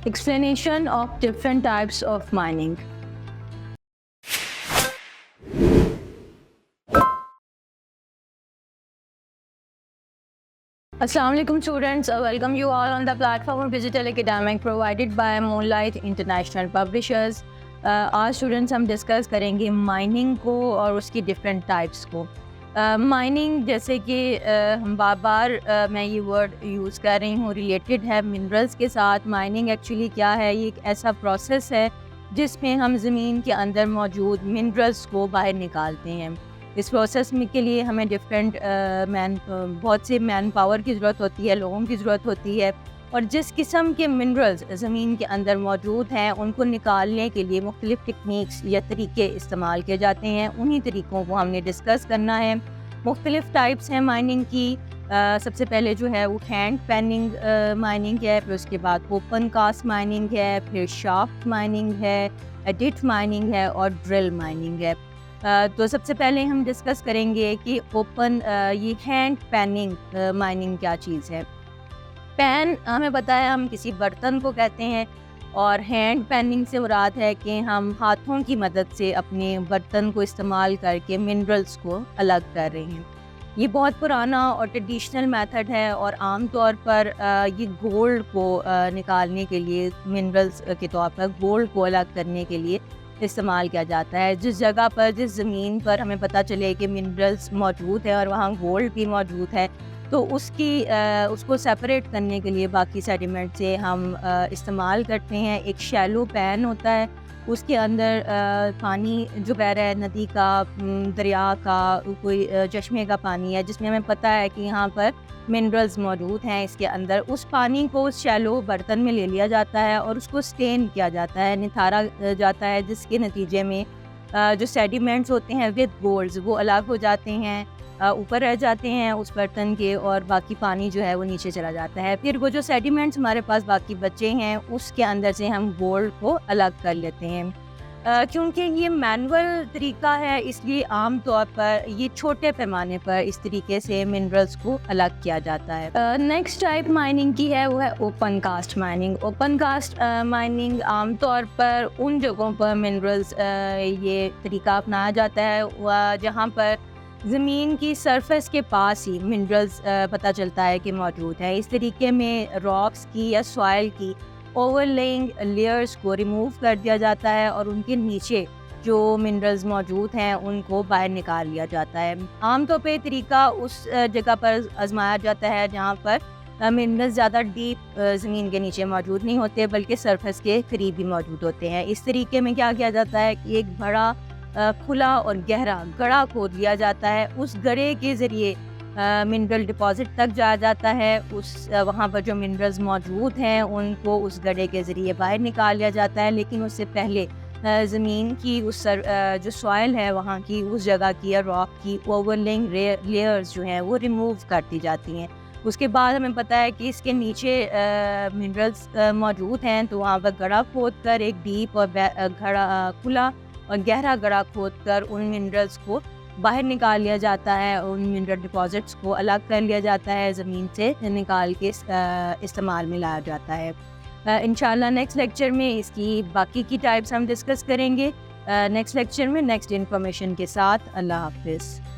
Explanation of different types of mining. Assalamu alaikum students, welcome you all on the platform of Digital Academic provided by Moonlight International Publishers. आज students हम discuss करेंगे mining को और उसकी different types को। Mining जैसे कि हम बार बार मैं ये वर्ड यूज़ कर रही हूँ, रिलेटेड है मिनरल्स के साथ। माइनिंग एक्चुअली क्या है? ये एक ऐसा प्रोसेस है जिसमें हम ज़मीन के अंदर मौजूद मिनरल्स को बाहर निकालते हैं। इस प्रोसेस में के लिए हमें बहुत से मैन पावर की ज़रूरत होती है, लोगों की ज़रूरत होती है, और जिस किस्म के मिनरल्स ज़मीन के अंदर मौजूद हैं उनको निकालने के लिए मुख्तलिफ़ टेक्निक्स या तरीके इस्तेमाल किए जाते हैं। उन्हीं तरीक़ों को हमने डिस्कस करना है। मुख्तलिफ़ टाइप्स हैं माइनिंग की। सबसे पहले जो है वो हैंड पैनिंग माइनिंग है, फिर उसके बाद ओपन कास्ट माइनिंग है, फिर शाफ्ट माइनिंग है, एडिट माइनिंग है और ड्रिल माइनिंग है। तो सबसे पहले हम डिस्कस करेंगे कि ये हैंड पैनिंग माइनिंग क्या चीज़ है। पैन हमें पता है हम किसी बर्तन को कहते हैं, और हैंड पैनिंग से मुराद है कि हम हाथों की मदद से अपने बर्तन को इस्तेमाल करके मिनरल्स को अलग कर रहे हैं। ये बहुत पुराना और ट्रेडिशनल मेथड है, और आम तौर पर ये गोल्ड को निकालने के लिए, मिनरल्स के तौर पर गोल्ड को अलग करने के लिए इस्तेमाल किया जाता है। जिस जगह पर, जिस ज़मीन पर हमें पता चले कि मिनरल्स मौजूद है और वहाँ गोल्ड भी मौजूद है, तो उसको सेपरेट करने के लिए बाकी सेडिमेंट से हम इस्तेमाल करते हैं। एक शैलो पैन होता है, उसके अंदर पानी जो बह रहा है, नदी का, दरिया का, कोई चश्मे का पानी है, जिसमें हमें पता है कि यहाँ पर मिनरल्स मौजूद हैं। इसके अंदर उस पानी को उस शैलो बर्तन में ले लिया जाता है और उसको स्टेन किया जाता है, निथारा जाता है, जिसके नतीजे में जो सेडिमेंट्स होते हैं विद गोल्ड्स वो अलग हो जाते हैं, ऊपर रह जाते हैं उस बर्तन के, और बाकी पानी जो है वो नीचे चला जाता है। फिर वो जो सेडिमेंट्स हमारे पास बाकी बचे हैं उसके अंदर से हम गोल्ड को अलग कर लेते हैं। क्योंकि ये मैनुअल तरीका है, इसलिए आम तौर पर ये छोटे पैमाने पर इस तरीके से मिनरल्स को अलग किया जाता है। नेक्स्ट टाइप माइनिंग की है वो है open cast mining. Open cast mining आम तौर पर उन जगहों पर मिनरल्स ये तरीका अपनाया जाता है जहाँ पर ज़मीन की सरफेस के पास ही मिनरल्स पता चलता है कि मौजूद है। इस तरीके में रॉक्स की या सॉइल की ओवरलेइंग लेयर्स को रिमूव कर दिया जाता है और उनके नीचे जो मिनरल्स मौजूद हैं उनको बाहर निकाल लिया जाता है। आमतौर पे तरीका उस जगह पर आजमाया जाता है जहाँ पर मिनरल्स ज़्यादा डीप ज़मीन के नीचे मौजूद नहीं होते, बल्कि सरफेस के करीब ही मौजूद होते हैं। इस तरीके में क्या किया जाता है कि एक बड़ा खुला और गहरा गड़ा खोद लिया जाता है। उस गड़े के ज़रिए मिनरल डिपॉज़िट तक जाया जाता है। वहाँ पर जो मिनरल्स मौजूद हैं उनको उस गड्ढे के ज़रिए बाहर निकाल लिया जाता है, लेकिन उससे पहले ज़मीन की जो सॉइल है वहाँ की, उस जगह की या रॉक की ओवरलेइंग लेयर्स जो हैं वो रिमूव कर दी जाती हैं। उसके बाद हमें पता है कि इसके नीचे मिनरल्स मौजूद हैं, तो वहाँ पर गड़ा खोद कर एक डीप और खुला और गहरा गड़ा खोद कर उन मिनरल्स को बाहर निकाल लिया जाता है। उन मिनरल डिपॉजिट्स को अलग कर लिया जाता है, ज़मीन से निकाल के इस्तेमाल में लाया जाता है। इंशाल्लाह नेक्स्ट लेक्चर में इसकी बाकी की टाइप्स हम डिस्कस करेंगे। नेक्स्ट लेक्चर में नेक्स्ट इन्फॉर्मेशन के साथ। अल्लाह हाफ़िज़।